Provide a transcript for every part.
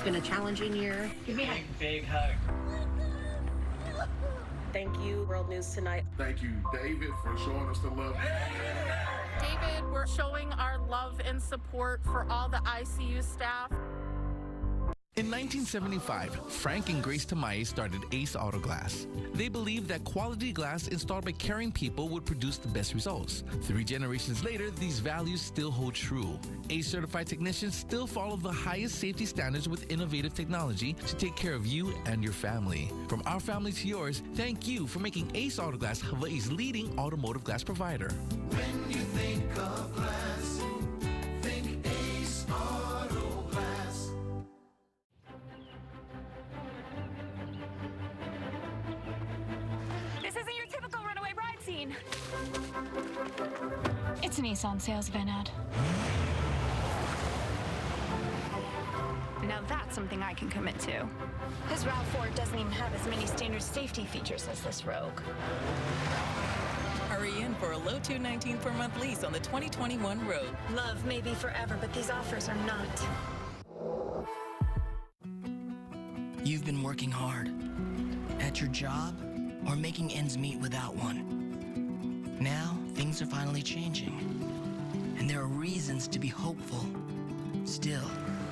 been a challenging year. Give me a big hug. Thank you, World News Tonight. Thank you, David, for showing us the love. David, we're showing our love and support for all the ICU staff. In 1975, Frank and Grace Tamaye started Ace Auto Glass. They believed that quality glass installed by caring people would produce the best results. 3 generations later, these values still hold true. Ace certified technicians still follow the highest safety standards with innovative technology to take care of you and your family. From our family to yours, thank you for making Ace Auto Glass Hawaii's leading automotive glass provider. When you think of glass, think Ace Auto Glass. This isn't your typical runaway bride scene. It's an Ace on sales event ad. Now that's something I can commit to. His RAV4 doesn't even have as many standard safety features as this Rogue. Hurry in for a low $219 per month lease on the 2021 Rogue. Love may be forever, but these offers are not. You've been working hard at your job or making ends meet without one. Now, things are finally changing, and there are reasons to be hopeful. Still,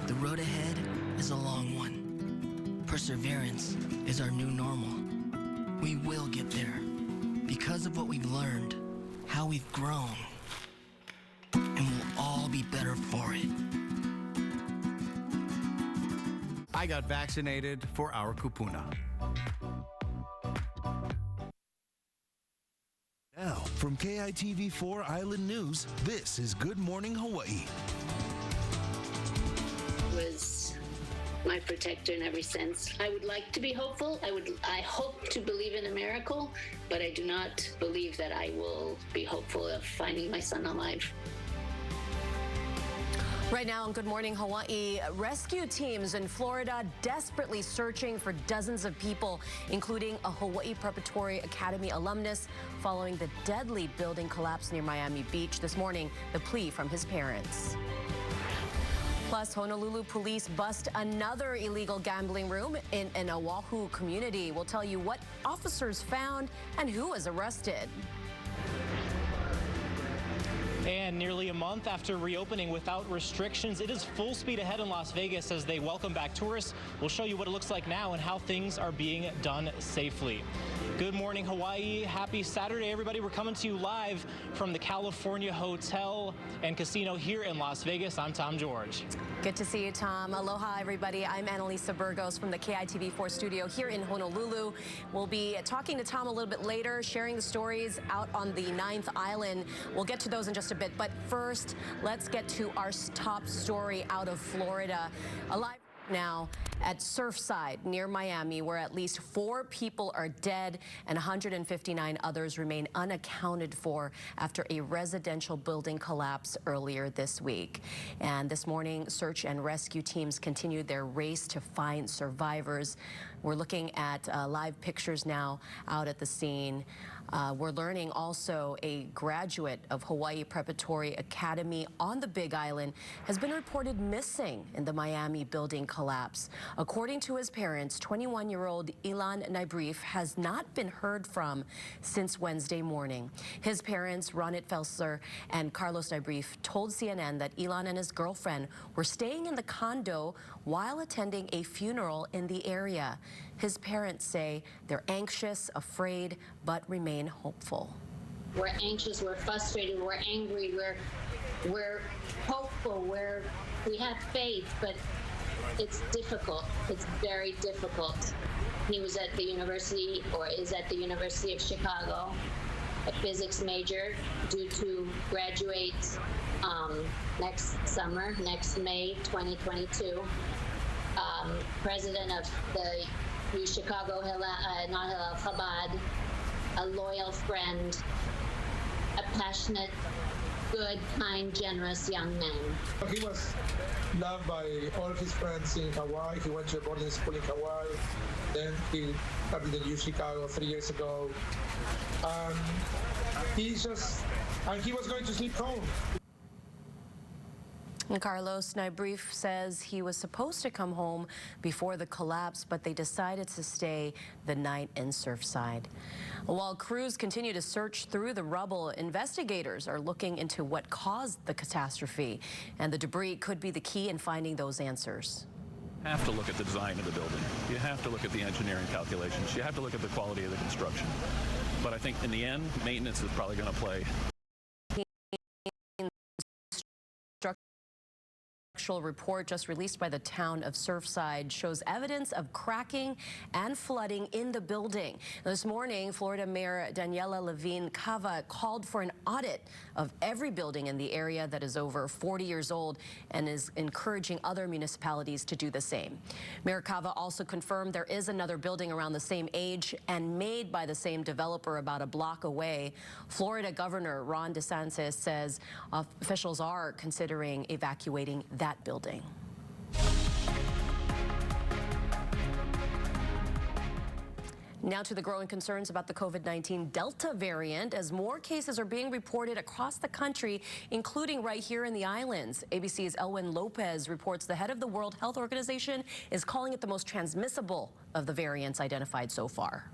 the road ahead is a long one. Perseverance is our new normal. We will get there because of what we've learned, how we've grown, and we'll all be better for it. I got vaccinated for our kupuna. Now, from KITV4 Island News, this is Good Morning Hawaii. Was my protector in every sense. I would like to be hopeful. I hope to believe in a miracle, but I do not believe that I will be hopeful of finding my son alive. Right now on Good Morning Hawaii, rescue teams in Florida desperately searching for dozens of people, including a Hawaii Preparatory Academy alumnus, following the deadly building collapse near Miami Beach this morning, the plea from his parents. Plus, Honolulu police bust another illegal gambling room in an Oahu community. We'll tell you what officers found and who was arrested. And nearly a month after reopening without restrictions, it is full speed ahead in Las Vegas as they welcome back tourists. We'll show you what it looks like now and how things are being done safely. Good morning, Hawaii. Happy Saturday, everybody. We're coming to you live from the California Hotel and Casino here in Las Vegas. I'm Tom George. Good to see you, Tom. Aloha, everybody. I'm Annalisa Burgos from the KITV4 studio here in Honolulu. We'll be talking to Tom a little bit later, sharing the stories out on the 9th Island. We'll get to those in just a bit, but first, let's get to our top story out of Florida. Alive now at Surfside near Miami, where at least 4 people are dead and 159 others remain unaccounted for after a residential building collapse earlier this week. And this morning, search and rescue teams continued their race to find survivors. We're looking at live pictures now out at the scene. We're learning also a graduate of Hawaii Preparatory Academy on the Big Island has been reported missing in the Miami building collapse. According to his parents, 21-year-old Ilan Naibrif has not been heard from since Wednesday morning. His parents, Ronit Felsler and Carlos Naibrif, told CNN that Ilan and his girlfriend were staying in the condo while attending a funeral in the area. His parents say they're anxious, afraid, but remain hopeful. We're anxious, we're frustrated, we're angry, we're hopeful, we have faith, but it's difficult. It's very difficult. He was at the university, or is at the University of Chicago, a physics major, due to graduate next summer, next May 2022. President of the Chicago not Hillel Chabad, a loyal friend, a passionate, good, kind, generous young man. He was loved by all of his friends in Hawaii. He went to a boarding school in Hawaii. Then he started in U Chicago 3 years ago. And he was going to sleep home. And Carlos Nybrief says he was supposed to come home before the collapse, but they decided to stay the night in Surfside. While crews continue to search through the rubble, investigators are looking into what caused the catastrophe, and the debris could be the key in finding those answers. You have to look at the design of the building. You have to look at the engineering calculations. You have to look at the quality of the construction. But I think in the end, maintenance is probably going to play. Structural report just released by the town of Surfside shows evidence of cracking and flooding in the building. This morning, Florida Mayor Daniela Levine Cava called for an audit of every building in the area that is over 40 years old and is encouraging other municipalities to do the same. Mayor Cava also confirmed there is another building around the same age and made by the same developer about a block away. Florida Governor Ron DeSantis says officials are considering evacuating that building. Now to the growing concerns about the COVID-19 Delta variant as more cases are being reported across the country, including right here in the islands. ABC's Elwin Lopez reports the head of the World Health Organization is calling it the most transmissible of the variants identified so far.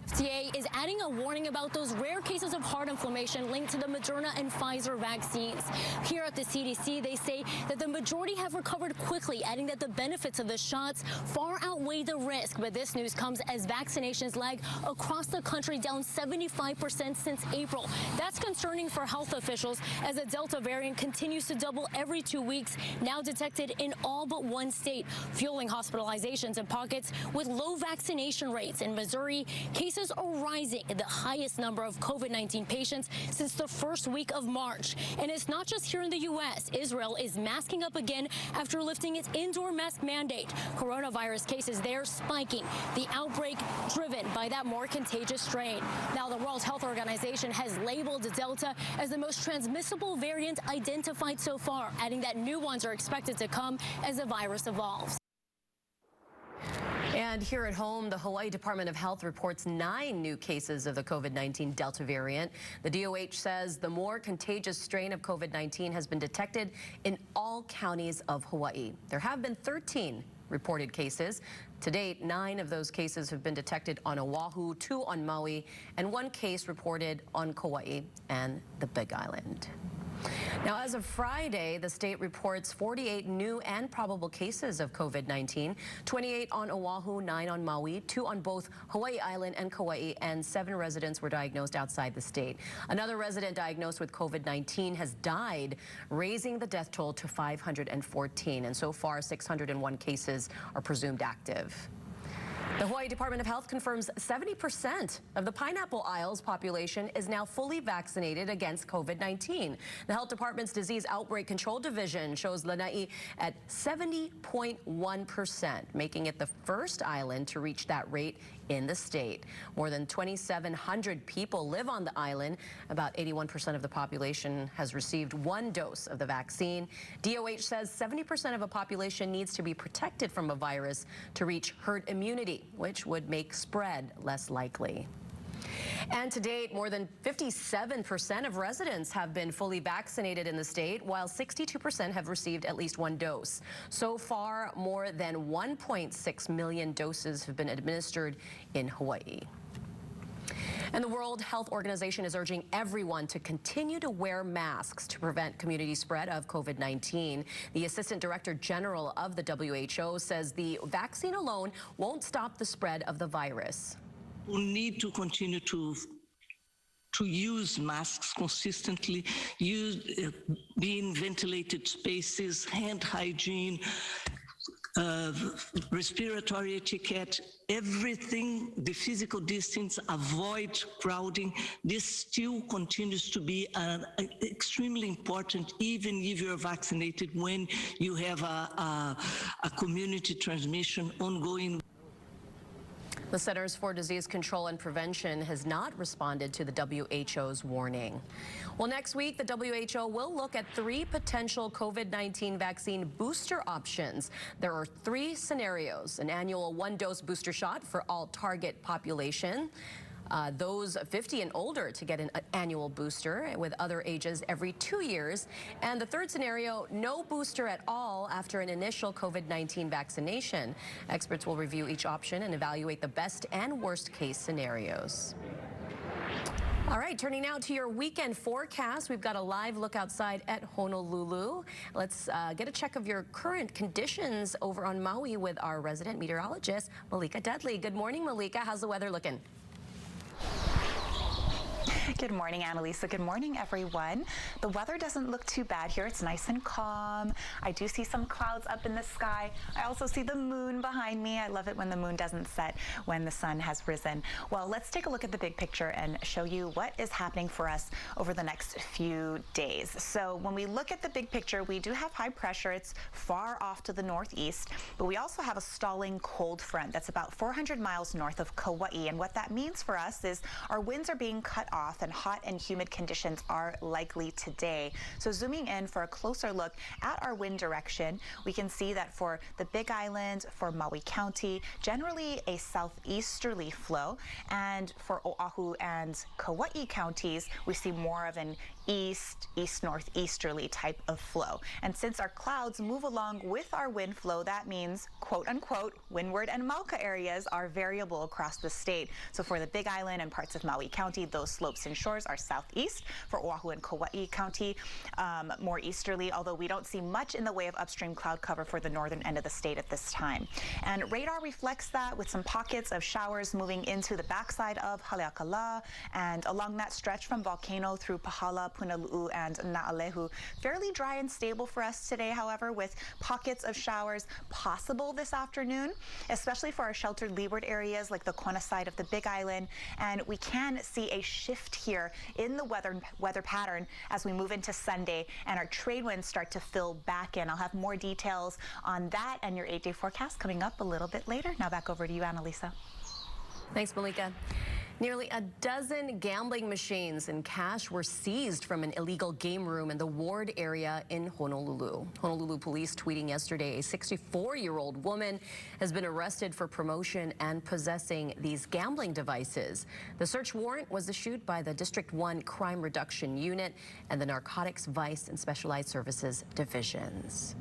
FDA is adding a warning about those rare cases of heart inflammation linked to the Moderna and Pfizer vaccines. Here at the CDC, they say that the majority have recovered quickly, adding that the benefits of the shots far outweigh the risk. But this news comes as vaccinations lag across the country, down 75% since April. That's concerning for health officials as the Delta variant continues to double every 2 weeks, now detected in all but one state, fueling hospitalizations in pockets with low vaccination rates. In Missouri, cases are rising, the highest number of COVID-19 patients since the first week of March. And it's not just here in the U.S. Israel is masking up again after lifting its indoor mask mandate. Coronavirus cases there spiking, the outbreak driven by that more contagious strain. Now, the World Health Organization has labeled Delta as the most transmissible variant identified so far, adding that new ones are expected to come as the virus evolves. And here at home, the Hawaii Department of Health reports 9 new cases of the COVID-19 Delta variant. The DOH says the more contagious strain of COVID-19 has been detected in all counties of Hawaii. There have been 13 reported cases. To date, 9 of those cases have been detected on Oahu, 2 on Maui, and 1 case reported on Kauai and the Big Island. Now, as of Friday, the state reports 48 new and probable cases of COVID-19, 28 on Oahu, 9 on Maui, 2 on both Hawaii Island and Kauai, and 7 residents were diagnosed outside the state. Another resident diagnosed with COVID-19 has died, raising the death toll to 514, and so far 601 cases are presumed active. The Hawaii Department of Health confirms 70% of the Pineapple Isles population is now fully vaccinated against COVID-19. The Health Department's Disease Outbreak Control Division shows Lanai at 70.1%, making it the first island to reach that rate in the state. More than 2,700 people live on the island. About 81% of the population has received 1 dose of the vaccine. DOH says 70% of a population needs to be protected from a virus to reach herd immunity, which would make spread less likely. And to date, more than 57% of residents have been fully vaccinated in the state, while 62% have received at least 1 dose. So far, more than 1.6 million doses have been administered in Hawaii. And the World Health Organization is urging everyone to continue to wear masks to prevent community spread of COVID-19. The Assistant Director General of the WHO says the vaccine alone won't stop the spread of the virus. We need to continue to use masks consistently, be in ventilated spaces, hand hygiene, respiratory etiquette, everything, the physical distance, avoid crowding. This still continues to be extremely important, even if you're vaccinated, when you have a community transmission ongoing. The Centers for Disease Control and Prevention has not responded to the WHO's warning. Well, next week, the WHO will look at 3 potential COVID-19 vaccine booster options. There are 3 scenarios: an annual 1-dose booster shot for all target population, those 50 and older to get an annual booster, with other ages every 2 years. And the third scenario, no booster at all after an initial COVID-19 vaccination. Experts will review each option and evaluate the best and worst case scenarios. All right, turning now to your weekend forecast. We've got a live look outside at Honolulu. Let's get a check of your current conditions over on Maui with our resident meteorologist, Malika Dudley. Good morning, Malika. How's the weather looking? Good morning, Annalisa. Good morning, everyone. The weather doesn't look too bad here. It's nice and calm. I do see some clouds up in the sky. I also see the moon behind me. I love it when the moon doesn't set when the sun has risen. Well, let's take a look at the big picture and show you what is happening for us over the next few days. So when we look at the big picture, we do have high pressure. It's far off to the northeast, but we also have a stalling cold front that's about 400 miles north of Kauai. And what that means for us is our winds are being cut off and hot and humid conditions are likely today. So zooming in for a closer look at our wind direction, we can see that for the Big Island, for Maui County, generally a southeasterly flow, and for Oahu and Kauai counties, we see more of an east-northeasterly type of flow. And since our clouds move along with our wind flow, that means, quote-unquote, windward and Mauka areas are variable across the state. So for the Big Island and parts of Maui County, those slopes and shores are southeast. For Oahu and Kauai County, more easterly, although we don't see much in the way of upstream cloud cover for the northern end of the state at this time. And radar reflects that with some pockets of showers moving into the backside of Haleakala and along that stretch from Volcano through Pahala, Punalu'u, and Na'alehu. Fairly dry and stable for us today, however, with pockets of showers possible this afternoon, especially for our sheltered leeward areas like the Kona side of the Big Island. And we can see a shift here in the weather pattern as we move into Sunday and our trade winds start to fill back in. I'll have more details on that and your 8-day forecast coming up a little bit later. Now back over to you, Annalisa. Thanks, Malika. Nearly a dozen gambling machines and cash were seized from an illegal game room in the Ward area in Honolulu. Honolulu police tweeting yesterday a 64-year-old woman has been arrested for promotion and possessing these gambling devices. The search warrant was issued by the District 1 Crime Reduction Unit and the Narcotics, Vice, and Specialized Services divisions.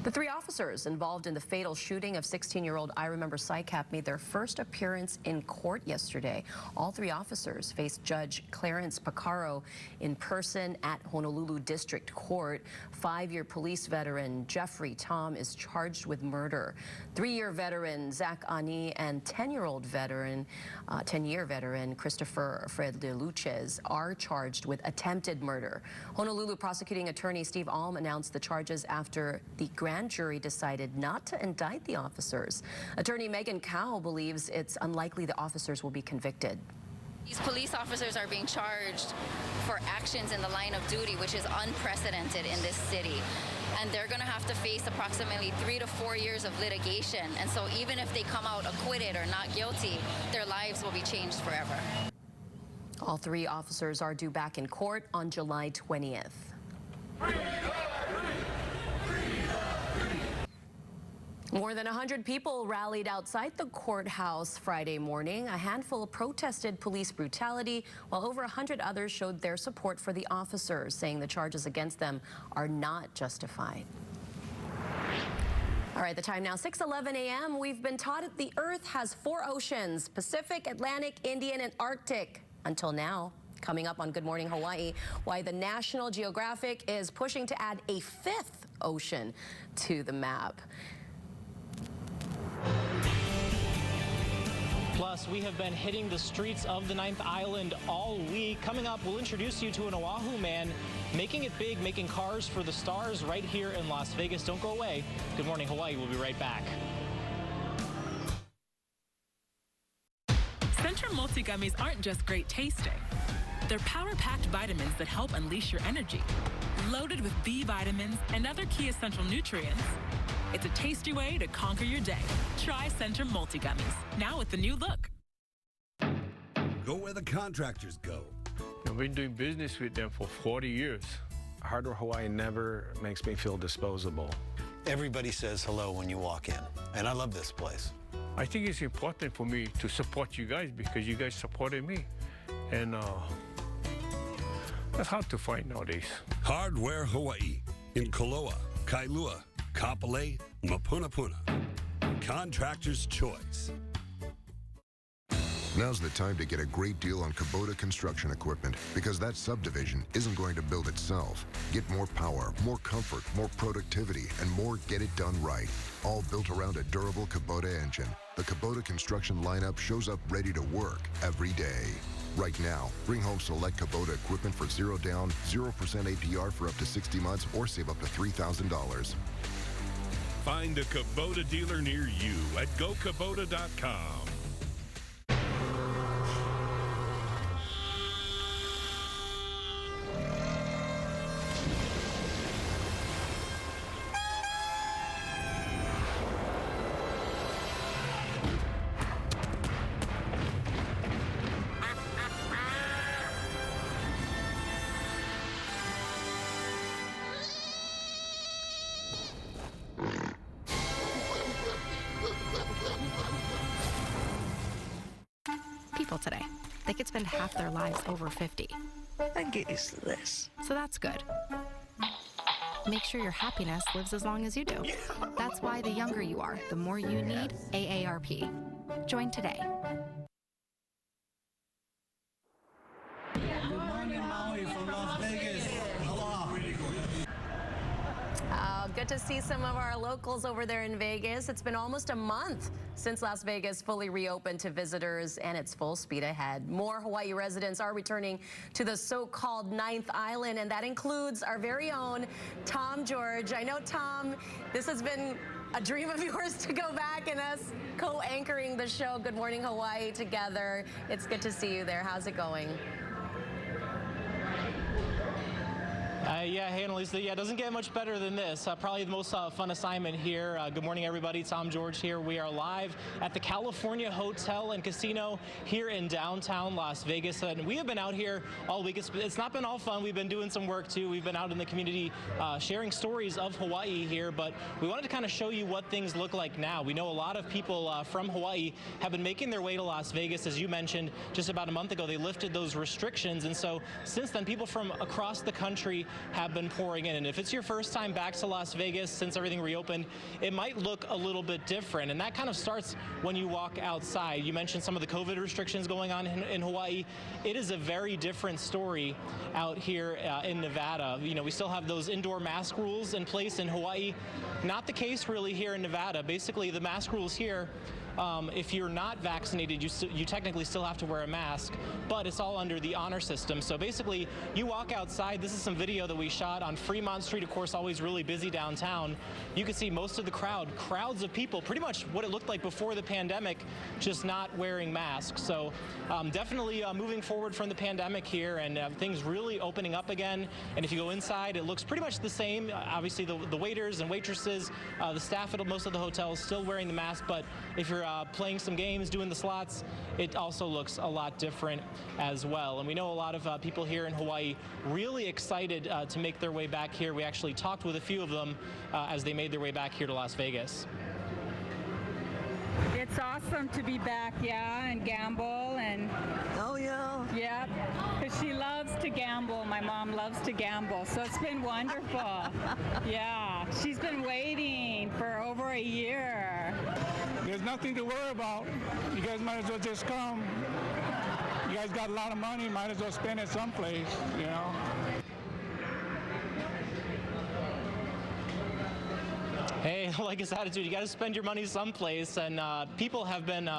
The 3 officers involved in the fatal shooting of 16-year-old I Remember Sycap made their first appearance in court yesterday. All 3 officers faced Judge Clarence Picaro in person at Honolulu District Court. 5-year police veteran Jeffrey Tom is charged with murder. 3-year veteran Zach Ani and 10-year veteran Christopher Fred de Luces are charged with attempted murder. Honolulu prosecuting attorney Steve Alm announced the charges after the grand jury decided not to indict the officers. Attorney Megan Cow believes it's unlikely the officers will be convicted. These police officers are being charged for actions in the line of duty, which is unprecedented in this city. And they're going to have to face approximately 3 to 4 years of litigation. And so even if they come out acquitted or not guilty, their lives will be changed forever. All 3 officers are due back in court on July 20th. More than 100 people rallied outside the courthouse Friday morning. A handful protested police brutality, while over 100 others showed their support for the officers, saying the charges against them are not justified. All right, the time now, 6:11 a.m. We've been taught that the Earth has 4 oceans: Pacific, Atlantic, Indian, and Arctic. Until now. Coming up on Good Morning Hawaii, why the National Geographic is pushing to add a 5th ocean to the map. Plus, we have been hitting the streets of the 9th Island all week. Coming up, we'll introduce you to an Oahu man making it big, making cars for the stars right here in Las Vegas. Don't go away. Good Morning Hawaii. We'll be right back. Centrum multigummies aren't just great tasting. They're power-packed vitamins that help unleash your energy. Loaded with B vitamins and other key essential nutrients. It's a tasty way to conquer your day. Try Centrum multigummies, now with the new look. Go where the contractors go. I've been doing business with them for 40 years. Hardware Hawaii never makes me feel disposable. Everybody says hello when you walk in, and I love this place. I think it's important for me to support you guys because you guys supported me. And that's hard to find nowadays. Hardware Hawaii in Koloa, Kailua, Kapolei, Mapunapuna. Contractor's choice. Now's the time to get a great deal on Kubota construction equipment because that subdivision isn't going to build itself. Get more power, more comfort, more productivity, and more get it done right. All built around a durable Kubota engine. The Kubota construction lineup shows up ready to work every day. Right now, bring home select Kubota equipment for 0 down, 0% APR for up to 60 months or save up to $3,000. Find a Kubota dealer near you at gokubota.com. People today. They could spend half their lives over 50. I guess less. So that's good. Make sure your happiness lives as long as you do. That's why the younger you are, the more you need AARP. Join today. Good morning, Maui from Las Vegas. Aloha. Good to see some of our locals over there in Vegas. It's been almost a month since Las Vegas fully reopened to visitors, and it's full speed ahead. More Hawaii residents are returning to the so-called 9th Island, and that includes our very own Tom George. I know, Tom, this has been a dream of yours to go back and us co-anchoring the show Good Morning Hawaii together. It's good to see you there. How's it going? Yeah, hey, Annalisa. Yeah, it doesn't get much better than this. Probably the most fun assignment here. Good morning, everybody. Tom George here. We are live at the California Hotel and Casino here in downtown Las Vegas. And we have been out here all week. It's not been all fun. We've been doing some work, too. We've been out in the community sharing stories of Hawaii here. But we wanted to kind of show you what things look like now. We know a lot of people from Hawaii have been making their way to Las Vegas. As you mentioned, just about a month ago, they lifted those restrictions. And so since then, people from across the country have been pouring in. And if it's your first time back to Las Vegas since everything reopened, it might look a little bit different. And that kind of starts when you walk outside. You mentioned some of the COVID restrictions going on in Hawaii. It is a very different story out here in Nevada. You know, we still have those indoor mask rules in place in Hawaii. Not the case really here in Nevada. Basically, the mask rules here, if you're not vaccinated, you technically still have to wear a mask, but it's all under the honor system. So basically, you walk outside. This is some video that we shot on Fremont Street, of course, always really busy downtown. You can see most of the crowds of people, pretty much what it looked like before the pandemic, just not wearing masks. So definitely moving forward from the pandemic here, and things really opening up again. And if you go inside, it looks pretty much the same. Obviously, the waiters and waitresses, the staff at most of the hotels still wearing the mask, but if you're playing some games, doing the slots, it also looks a lot different as well. And we know a lot of people here in Hawaii really excited to make their way back here. We actually talked with a few of them as they made their way back here to Las Vegas. It's awesome to be back, yeah, and gamble and... Oh, yeah. Yeah, because she loves to gamble. My mom loves to gamble, so it's been wonderful. Yeah, she's been waiting for over a year. There's nothing to worry about. You guys might as well just come. You guys got a lot of money, might as well spend it someplace, you know. Hey, like his attitude, you got to spend your money someplace, and people have been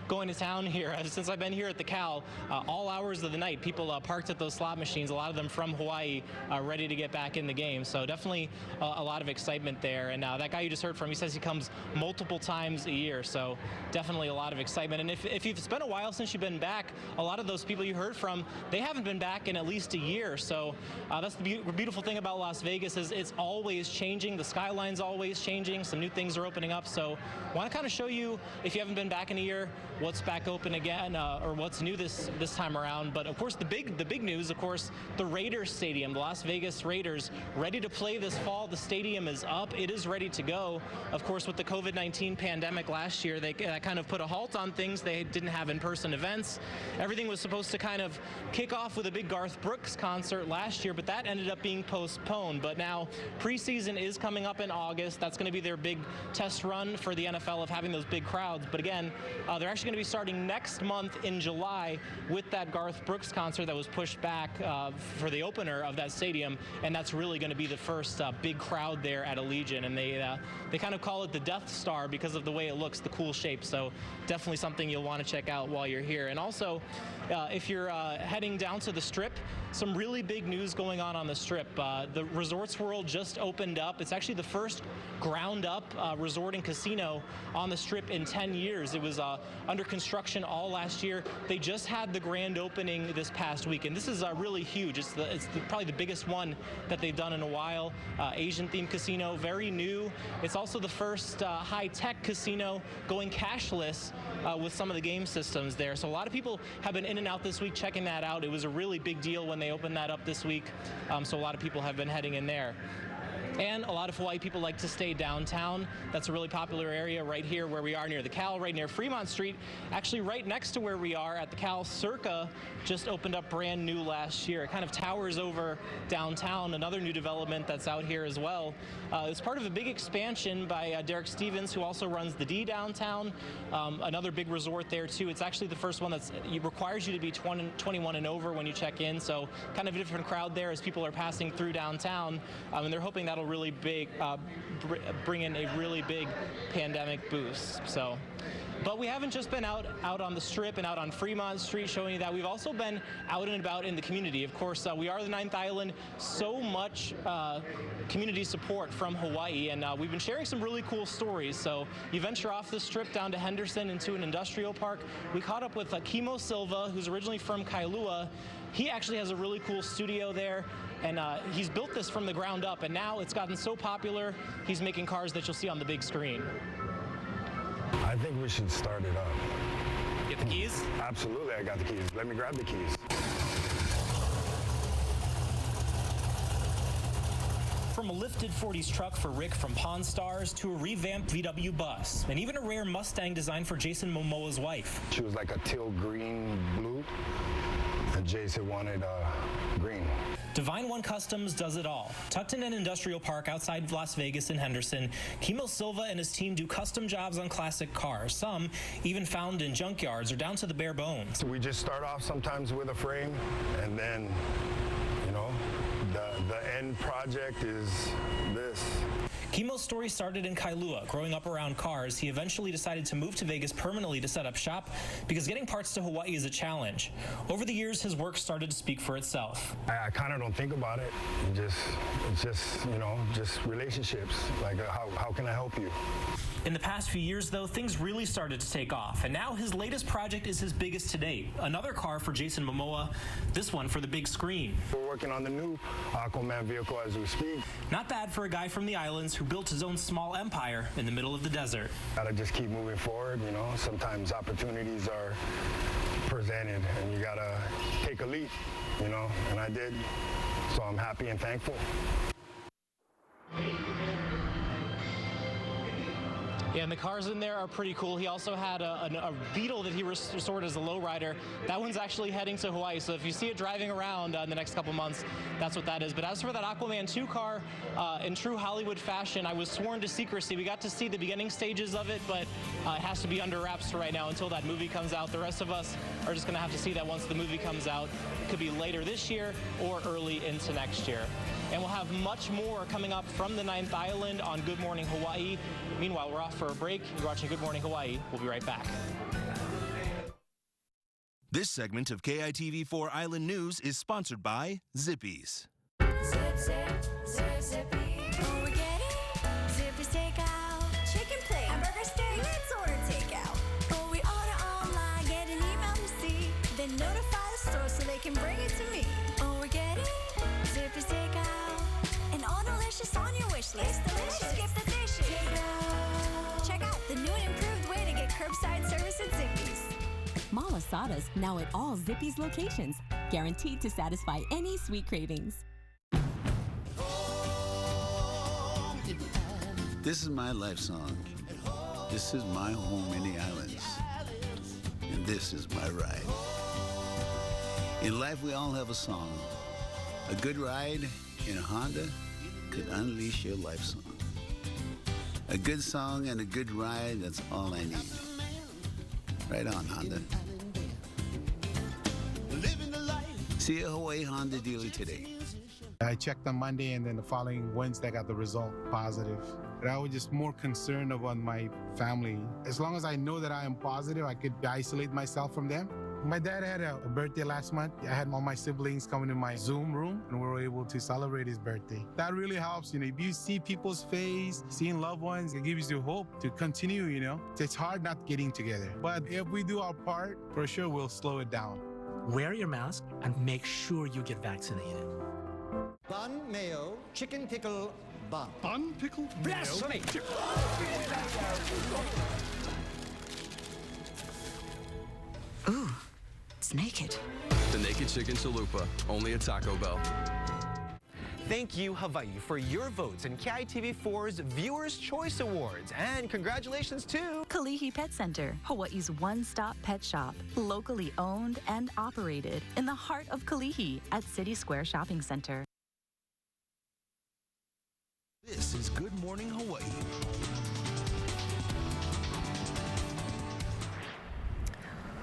going to town here since I've been here at the Cal. All hours of the night, people parked at those slot machines, a lot of them from Hawaii, ready to get back in the game. So definitely a lot of excitement there. And that guy you just heard from, he says he comes multiple times a year, so definitely a lot of excitement. And if it's been a while since you've been back, a lot of those people you heard from, they haven't been back in at least a year. So that's the beautiful thing about Las Vegas is it's always changing. The skyline's always changing. changing, some new things are opening up. So I want to kind of show you, if you haven't been back in a year, what's back open again, or what's new this time around. But of course, the big news, of course, the Raiders Stadium, the Las Vegas Raiders, ready to play this fall. The stadium is up. It is ready to go. Of course, with the COVID-19 pandemic last year, they kind of put a halt on things. They didn't have in-person events. Everything was supposed to kind of kick off with a big Garth Brooks concert last year, but that ended up being postponed. But now preseason is coming up in August. That's going to be their big test run for the NFL of having those big crowds. But again, they're actually going to be starting next month in July with that Garth Brooks concert that was pushed back for the opener of that stadium, and that's really going to be the first big crowd there at Allegiant. And they kind of call it the Death Star because of the way it looks, the cool shape. So definitely something you'll want to check out while you're here. And also, if you're heading down to the Strip, some really big news going on the Strip. The Resorts World just opened up. It's actually the first ground-up resort and casino on the Strip in 10 years. It was under construction all last year. They just had the grand opening this past week, and this is really huge. It's probably the biggest one that they've done in a while. Asian-themed casino, very new. It's also the first high-tech casino going cashless with some of the game systems there. So a lot of people have been in and out this week checking that out. It was a really big deal when they opened that up this week, so a lot of people have been heading in there. And a lot of Hawaii people like to stay downtown. That's a really popular area right here where we are near the Cal, right near Fremont Street. Actually, right next to where we are at the Cal, Circa just opened up brand new last year. It kind of towers over downtown, another new development that's out here as well. It's part of a big expansion by Derek Stevens, who also runs the D downtown, another big resort there too. It's actually the first one that requires you to be 21 and over when you check in, so kind of a different crowd there as people are passing through downtown, and they're hoping that'll really bring in a really big pandemic boost. But we haven't just been out on the Strip and out on Fremont Street showing you that. We've also been out and about in the community. Of course, we are the 9th Island. So much community support from Hawaii, and we've been sharing some really cool stories. So you venture off the Strip down to Henderson into an industrial park. We caught up with Kimo Silva, who's originally from Kailua. He actually has a really cool studio there, and he's built this from the ground up, and now it's gotten so popular, he's making cars that you'll see on the big screen. I think we should start it up. Get the keys? Absolutely, I got the keys. Let me grab the keys. From a lifted 40s truck for Rick from Pawn Stars to a revamped VW bus, and even a rare Mustang designed for Jason Momoa's wife. She was like a teal green blue, and Jason wanted green. Divine One Customs does it all. Tucked in an industrial park outside Las Vegas in Henderson, Kimo Silva and his team do custom jobs on classic cars, some even found in junkyards or down to the bare bones. So we just start off sometimes with a frame, and then, you know, the end project is this. Kimo's story started in Kailua. Growing up around cars, he eventually decided to move to Vegas permanently to set up shop because getting parts to Hawaii is a challenge. Over the years, his work started to speak for itself. I kind of don't think about it. It's just, you know, just relationships. Like, how can I help you? In the past few years, though, things really started to take off, and now his latest project is his biggest to date. Another car for Jason Momoa, this one for the big screen. We're working on the new Aquaman vehicle as we speak. Not bad for a guy from the islands who built his own small empire in the middle of the desert. Gotta just keep moving forward, you know. Sometimes opportunities are presented, and you gotta take a leap, you know, and I did. So I'm happy and thankful. Yeah, and the cars in there are pretty cool. He also had a Beetle that he restored as a lowrider. That one's actually heading to Hawaii, so if you see it driving around in the next couple months, that's what that is. But as for that Aquaman 2 car, in true Hollywood fashion, I was sworn to secrecy. We got to see the beginning stages of it, but it has to be under wraps right now until that movie comes out. The rest of us are just going to have to see that once the movie comes out. It could be later this year or early into next year. And we'll have much more coming up from the 9th Island on Good Morning Hawaii. Meanwhile, we're off for a break. You're watching Good Morning Hawaii. We'll be right back. This segment of KITV4 Island News is sponsored by Zippies. Zip, zip, zip, zippy. Oh, we get it. Zippy's takeout. Chicken plate. Hamburger steak. Let's order takeout. Oh, we order online. Get an email receipt. Then notify the store so they can bring it to me. Oh, we get it. Zippy's takeout. And all delicious on your wish list. It's delicious. Skip the dishes. enchiladas now at all Zippy's locations, guaranteed to satisfy any sweet cravings. This is my life song. This is my home in the islands. And this is my ride. In life, we all have a song. A good ride in a Honda could unleash your life song. A good song and a good ride, that's all I need. Right on, Honda. See a Hawaii Honda dealer today. I checked on Monday, and then the following Wednesday I got the result positive. But I was just more concerned about my family. As long as I know that I am positive, I could isolate myself from them. My dad had a birthday last month. I had all my siblings coming in my Zoom room, and we were able to celebrate his birthday. That really helps, you know. If you see people's face, seeing loved ones, it gives you hope to continue, you know. It's hard not getting together. But if we do our part, for sure we'll slow it down. Wear your mask and make sure you get vaccinated. Bun, mayo, chicken pickle, bun. Bun, pickle, blasphemy! Ooh, it's naked. The Naked Chicken Chalupa, only at Taco Bell. Thank you, Hawaii, for your votes in KITV4's Viewers' Choice Awards. And congratulations to Kaneohe Pet Center, Hawaii's one-stop pet shop, locally owned and operated in the heart of Kaneohe at City Square Shopping Center. This is Good Morning Hawaii.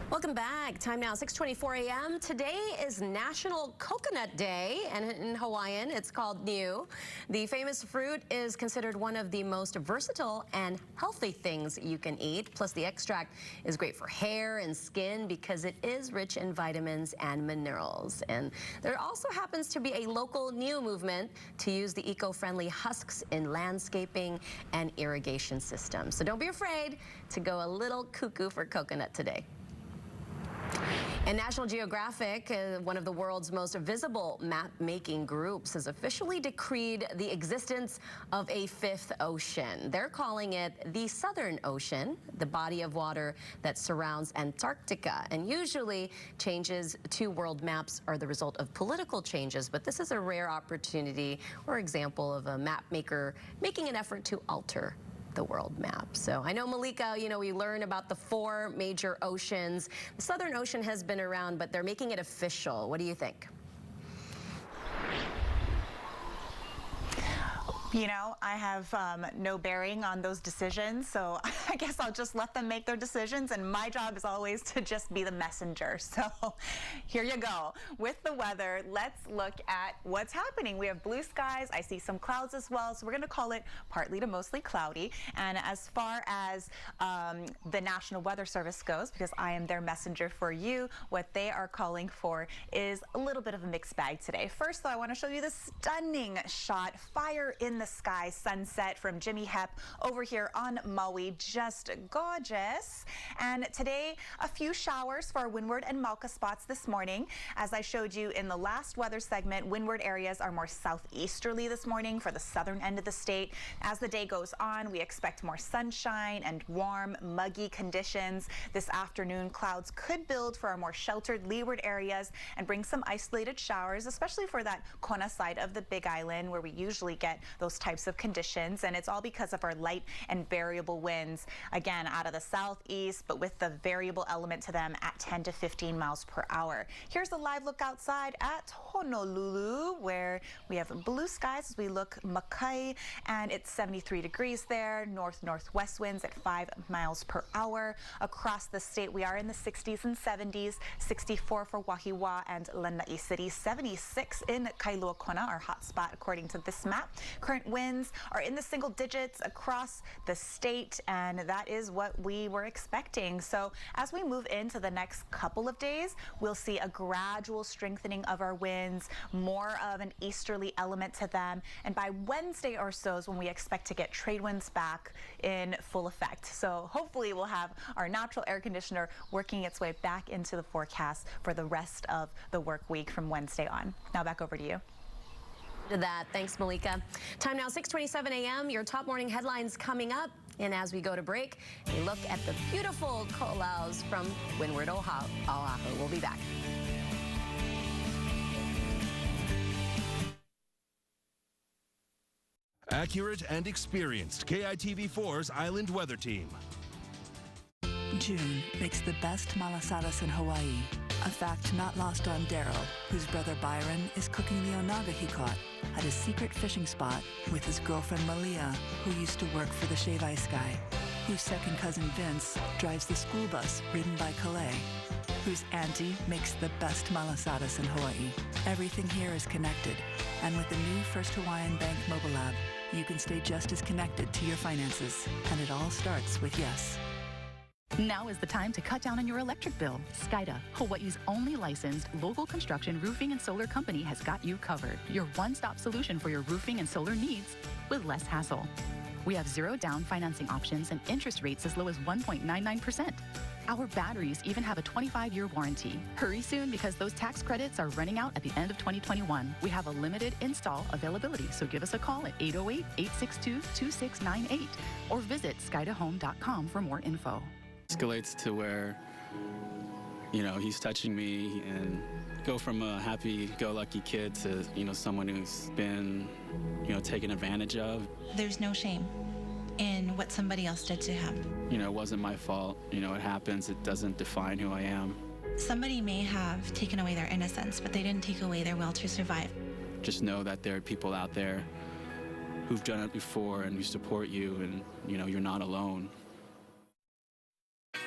Welcome back. Time now, 6:24 a.m. Today is National Coconut Day, and in Hawaiian, it's called Niu. The famous fruit is considered one of the most versatile and healthy things you can eat. Plus, the extract is great for hair and skin because it is rich in vitamins and minerals. And there also happens to be a local Niu movement to use the eco-friendly husks in landscaping and irrigation systems. So don't be afraid to go a little cuckoo for coconut today. And National Geographic, one of the world's most visible map-making groups, has officially decreed the existence of a fifth ocean. They're calling it the Southern Ocean, the body of water that surrounds Antarctica. And usually, changes to world maps are the result of political changes, but this is a rare opportunity or example of a map maker making an effort to alter the world map. So I know, Malika, you know, we learn about the 4 major oceans. The Southern Ocean has been around, but they're making it official. What do you think? You know, I have no bearing on those decisions, so I guess I'll just let them make their decisions, and my job is always to just be the messenger. So here you go. With the weather, let's look at what's happening. We have blue skies. I see some clouds as well, so we're going to call it partly to mostly cloudy. And as far as the National Weather Service goes, because I am their messenger for you, what they are calling for is a little bit of a mixed bag today. First, though, I want to show you this stunning shot, fire in the sky sunset from Jimmy Hep over here on Maui. Just gorgeous. And today, a few showers for our windward and Mauka spots this morning. As I showed you in the last weather segment, windward areas are more southeasterly this morning for the southern end of the state. As the day goes on, we expect more sunshine and warm, muggy conditions. This afternoon, clouds could build for our more sheltered leeward areas and bring some isolated showers, especially for that Kona side of the Big Island, where we usually get those types of conditions. And it's all because of our light and variable winds, again, out of the southeast, but with the variable element to them at 10 to 15 miles per hour. Here's a live look outside at Honolulu, where we have blue skies as we look Makai, and it's 73 degrees there, north-northwest winds at 5 miles per hour. Across the state, we are in the 60s and 70s, 64 for Wahiawa and Lanai City, 76 in Kailua Kona, our hot spot according to this map. Current winds are in the single digits across the state, and that is what we were expecting. So as we move into the next couple of days, we'll see a gradual strengthening of our winds, more of an easterly element to them, and by Wednesday or so is when we expect to get trade winds back in full effect. So hopefully we'll have our natural air conditioner working its way back into the forecast for the rest of the work week from Wednesday on. Now back over to you. To that. Thanks, Malika. Time now, 6:27 a.m. Your top morning headlines coming up. And as we go to break, we look at the beautiful ko'olaus from Windward, Oahu. We'll be back. Accurate and experienced KITV4's Island Weather Team. June makes the best malasadas in Hawaii, a fact not lost on Daryl, whose brother Byron is cooking the onaga he caught at his secret fishing spot with his girlfriend Malia, who used to work for the Shave Ice Guy, whose second cousin Vince drives the school bus ridden by Calais, whose auntie makes the best malasadas in Hawaii. Everything here is connected, and with the new First Hawaiian Bank mobile app, you can stay just as connected to your finances, and it all starts with yes. Now is the time to cut down on your electric bill. Skyda, Hawaii's only licensed local construction roofing and solar company, has got you covered. Your one-stop solution for your roofing and solar needs with less hassle. We have zero down financing options and interest rates as low as 1.99%. Our batteries even have a 25-year warranty. Hurry soon because those tax credits are running out at the end of 2021. We have a limited install availability, so give us a call at 808-862-2698 or visit skydahome.com for more info. Escalates to where, he's touching me, and go from a happy-go-lucky kid to, someone who's been, taken advantage of. There's no shame in what somebody else did to him. It wasn't my fault. It happens. It doesn't define who I am. Somebody may have taken away their innocence, but they didn't take away their will to survive. Just know that there are people out there who've done it before and who support you, and, you're not alone.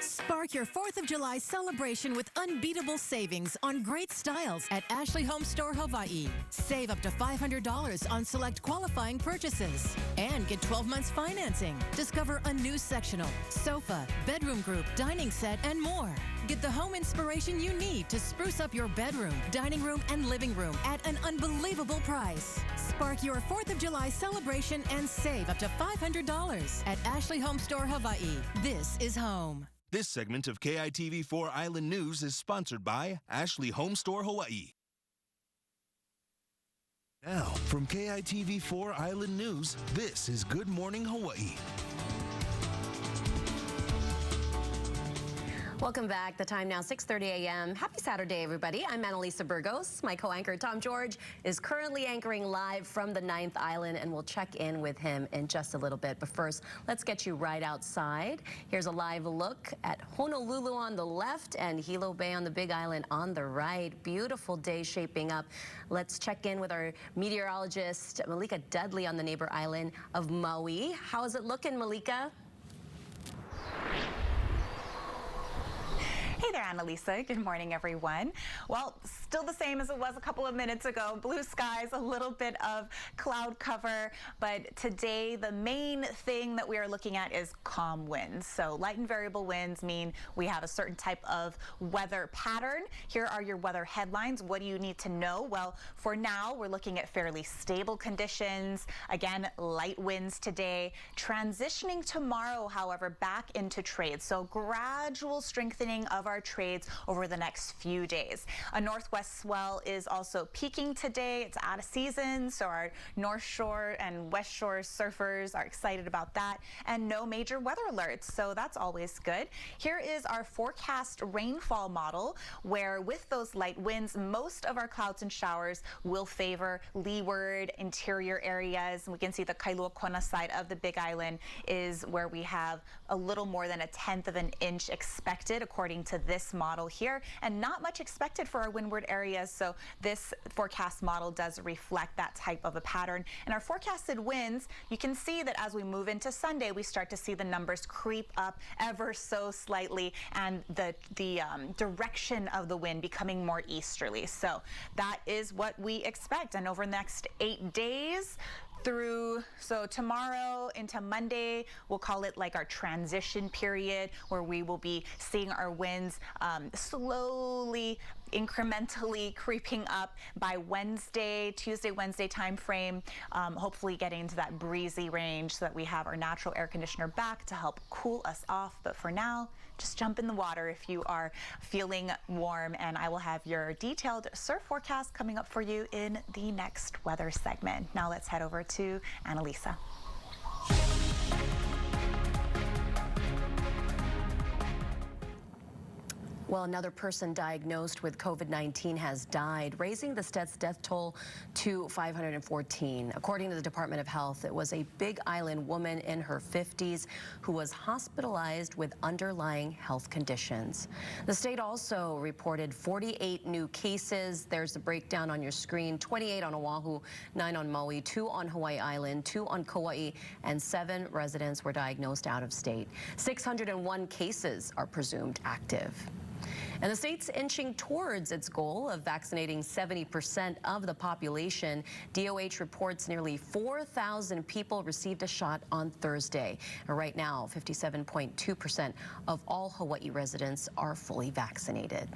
Spark your 4th of July celebration with unbeatable savings on great styles at Ashley Home Store Hawaii. Save up to $500 on select qualifying purchases and get 12 months financing. Discover a new sectional, sofa, bedroom group, dining set, and more. Get the home inspiration you need to spruce up your bedroom, dining room, and living room at an unbelievable price. Spark your 4th of July celebration and save up to $500 at Ashley Home Store Hawaii. This is home. This segment of KITV4 Island News is sponsored by Ashley Home Store Hawaii. Now, from KITV4 Island News, this is Good Morning Hawaii. Welcome back. The time now, 6:30 a.m. Happy Saturday, everybody. I'm Annalisa Burgos. My co-anchor, Tom George, is currently anchoring live from the 9th Island, and we'll check in with him in just a little bit. But first, let's get you right outside. Here's a live look at Honolulu on the left and Hilo Bay on the Big Island on the right. Beautiful day shaping up. Let's check in with our meteorologist, Malika Dudley, on the neighbor island of Maui. How is it looking, Malika? Hey there, Annalisa. Good morning, everyone. Well, still the same as it was a couple of minutes ago. Blue skies, a little bit of cloud cover, but today the main thing that we are looking at is calm winds. So light and variable winds mean we have a certain type of weather pattern. Here are your weather headlines. What do you need to know? Well, for now, we're looking at fairly stable conditions. Again, light winds today. Transitioning tomorrow, however, back into trade. So gradual strengthening of our trades over the next few days. A northwest swell is also peaking today. It's out of season, so our North Shore and West Shore surfers are excited about that, and no major weather alerts, so that's always good. Here is our forecast rainfall model, where with those light winds, most of our clouds and showers will favor leeward interior areas. And we can see the Kailua Kona side of the Big Island is where we have a little more than 1/10 of an inch expected according to this model here, and not much expected for our windward areas, so this forecast model does reflect that type of a pattern. And our forecasted winds, you can see that as we move into Sunday, we start to see the numbers creep up ever so slightly, and the direction of the wind becoming more easterly. So that is what we expect, and over the next 8 days, so tomorrow into Monday, we'll call it like our transition period, where we will be seeing our winds slowly, incrementally creeping up by Tuesday, Wednesday time frame, hopefully getting into that breezy range so that we have our natural air conditioner back to help cool us off. But for now, just jump in the water if you are feeling warm, and I will have your detailed surf forecast coming up for you in the next weather segment. Now let's head over to Annalisa. Well, another person diagnosed with COVID-19 has died, raising the state's death toll to 514. According to the Department of Health, it was a Big Island woman in her 50s who was hospitalized with underlying health conditions. The state also reported 48 new cases. There's the breakdown on your screen. 28 on Oahu, 9 on Maui, 2 on Hawaii Island, 2 on Kauai, and 7 residents were diagnosed out of state. 601 cases are presumed active. And the state's inching towards its goal of vaccinating 70% of the population. DOH reports nearly 4,000 people received a shot on Thursday. And right now, 57.2% of all Hawaii residents are fully vaccinated.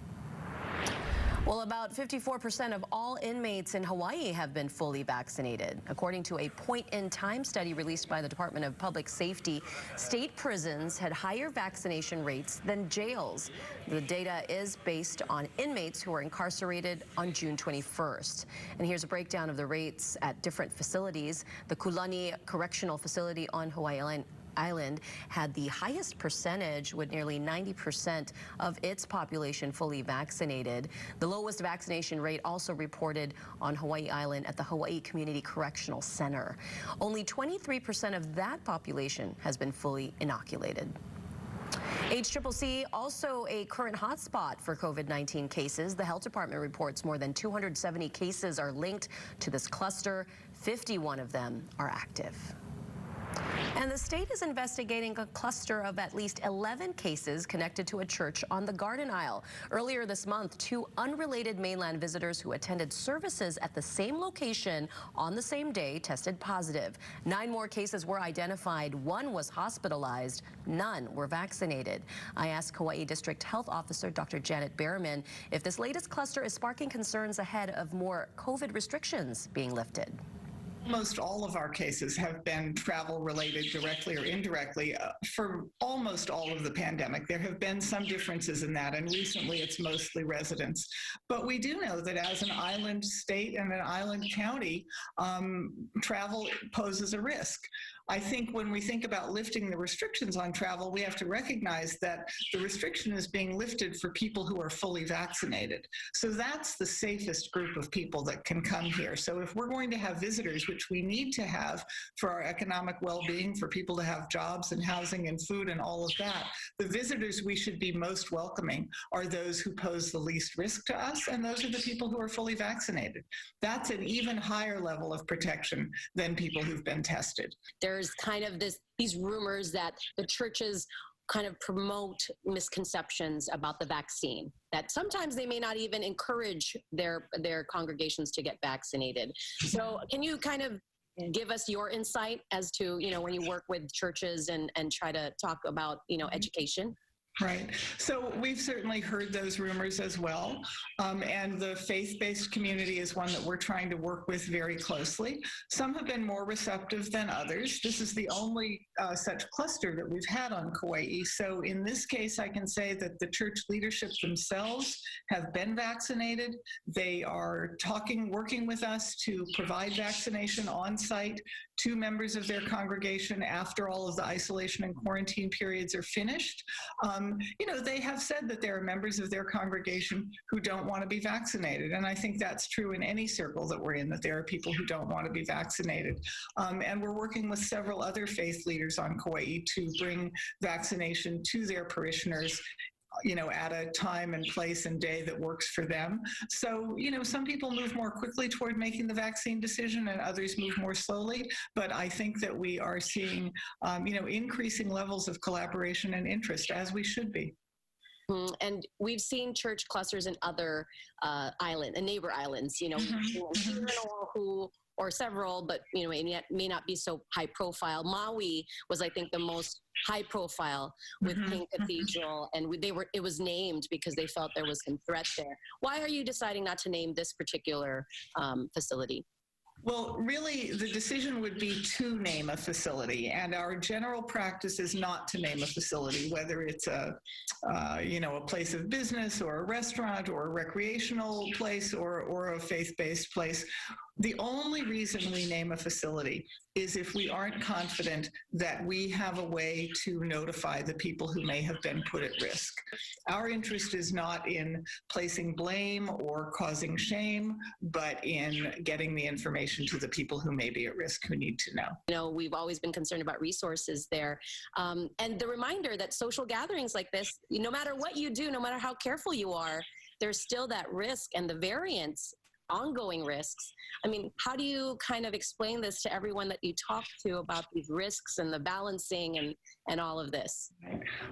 Well, about 54% of all inmates in Hawaii have been fully vaccinated. According to a point-in-time study released by the Department of Public Safety, state prisons had higher vaccination rates than jails. The data is based on inmates who were incarcerated on June 21st. And here's a breakdown of the rates at different facilities. The Kulani Correctional Facility on Hawaii Island had the highest percentage, with nearly 90% of its population fully vaccinated. The lowest vaccination rate also reported on Hawaii Island at the Hawaii Community Correctional Center. Only 23% of that population has been fully inoculated. HCCC also a current hotspot for COVID-19 cases. The health department reports more than 270 cases are linked to this cluster. 51 of them are active. And the state is investigating a cluster of at least 11 cases connected to a church on the Garden Isle. Earlier this month, 2 unrelated mainland visitors who attended services at the same location on the same day tested positive. 9 more cases were identified. 1 was hospitalized. None were vaccinated. I asked Kauai District Health Officer Dr. Janet Behrman if this latest cluster is sparking concerns ahead of more COVID restrictions being lifted. Almost all of our cases have been travel related directly or indirectly for almost all of the pandemic. There have been some differences in that, and recently it's mostly residents. But we do know that as an island state and an island county, travel poses a risk. I think when we think about lifting the restrictions on travel, we have to recognize that the restriction is being lifted for people who are fully vaccinated. So that's the safest group of people that can come here. So if we're going to have visitors, which we need to have for our economic well-being, for people to have jobs and housing and food and all of that, the visitors we should be most welcoming are those who pose the least risk to us, and those are the people who are fully vaccinated. That's an even higher level of protection than people who've been tested. There's kind of these rumors that the churches kind of promote misconceptions about the vaccine, that sometimes they may not even encourage their congregations to get vaccinated. So can you kind of give us your insight as to, when you work with churches and try to talk about, education? Right. So we've certainly heard those rumors as well. And the faith-based community is one that we're trying to work with very closely. Some have been more receptive than others. This is the only such cluster that we've had on Kauai. So in this case, I can say that the church leadership themselves have been vaccinated. They are working with us to provide vaccination on site to members of their congregation after all of the isolation and quarantine periods are finished. They have said that there are members of their congregation who don't want to be vaccinated. And I think that's true in any circle that we're in, that there are people who don't want to be vaccinated. And we're working with several other faith leaders on Kauai to bring vaccination to their parishioners, at a time and place and day that works for them. So, some people move more quickly toward making the vaccine decision and others move more slowly. But I think that we are seeing, increasing levels of collaboration and interest, as we should be. And we've seen church clusters in other neighbor islands, here in Oahu, or several, but may not be so high profile. Maui was, I think, the most high profile with King Cathedral, and it was named because they felt there was some threat there. Why are you deciding not to name this particular facility? Well, really, the decision would be to name a facility, and our general practice is not to name a facility, whether it's a place of business or a restaurant or a recreational place or a faith-based place. The only reason we name a facility is if we aren't confident that we have a way to notify the people who may have been put at risk. Our interest is not in placing blame or causing shame, but in getting the information to the people who may be at risk, who need to know. You know, we've always been concerned about resources there. And the reminder that social gatherings like this, no matter what you do, no matter how careful you are, there's still that risk and the variants, ongoing risks. I mean, how do you kind of explain this to everyone that you talk to about these risks and the balancing and all of this?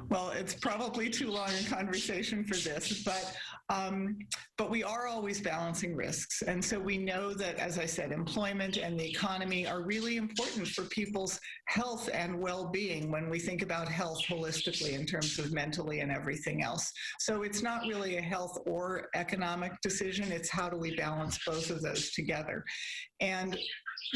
Well, it's probably too long a conversation for this, but we are always balancing risks. And so we know that, as I said, employment and the economy are really important for people's health and well-being when we think about health holistically in terms of mentally and everything else. So it's not really a health or economic decision. It's how do we balance both of those together. And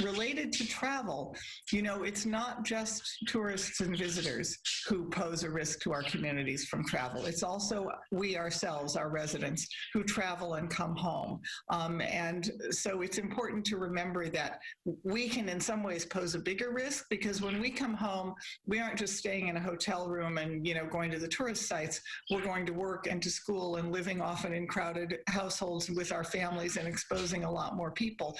related to travel, you know, it's not just tourists and visitors who pose a risk to our communities from travel. It's also we ourselves, our residents, who travel and come home. And so it's important to remember that we can in some ways pose a bigger risk, because when we come home, we aren't just staying in a hotel room and, you know, going to the tourist sites. We're going to work and to school and living often in crowded households with our families and exposing a lot more people.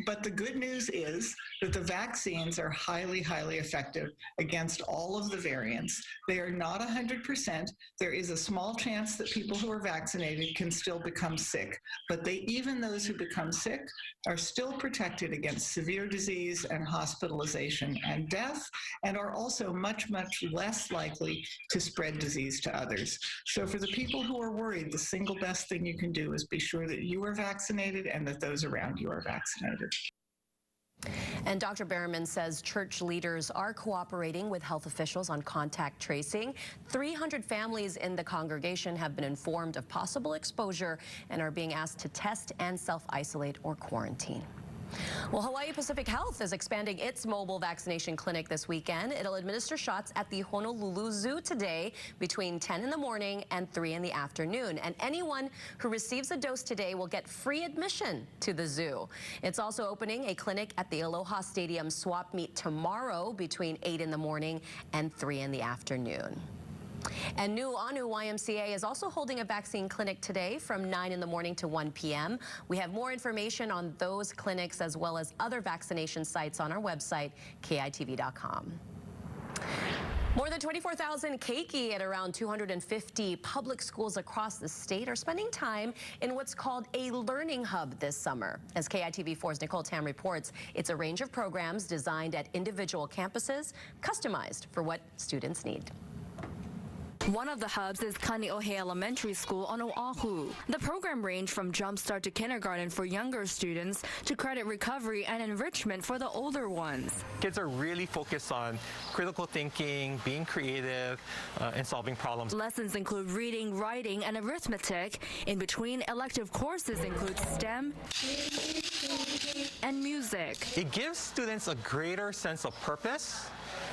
But the good news is that the vaccines are highly, highly effective against all of the variants. They are not 100%. There is a small chance that people who are vaccinated can still become sick, but even those who become sick are still protected against severe disease and hospitalization and death, and are also much, much less likely to spread disease to others. So for the people who are worried, the single best thing you can do is be sure that you are vaccinated and that those around you are vaccinated. And Dr. Berriman says church leaders are cooperating with health officials on contact tracing. 300 families in the congregation have been informed of possible exposure and are being asked to test and self-isolate or quarantine. Well, Hawaii Pacific Health is expanding its mobile vaccination clinic this weekend. It'll administer shots at the Honolulu Zoo today between 10 in the morning and 3 in the afternoon. And anyone who receives a dose today will get free admission to the zoo. It's also opening a clinic at the Aloha Stadium swap meet tomorrow between 8 in the morning and 3 in the afternoon. And New Anu YMCA is also holding a vaccine clinic today from 9 in the morning to 1 p.m. We have more information on those clinics as well as other vaccination sites on our website, KITV.com. More than 24,000 keiki at around 250 public schools across the state are spending time in what's called a learning hub this summer. As KITV4's Nicole Tam reports, it's a range of programs designed at individual campuses, customized for what students need. One of the hubs is Kaneohe Elementary School on Oahu. The program ranged from Jumpstart to kindergarten for younger students to credit recovery and enrichment for the older ones. Kids are really focused on critical thinking, being creative, and solving problems. Lessons include reading, writing, and arithmetic. In between, elective courses include STEM and music. It gives students a greater sense of purpose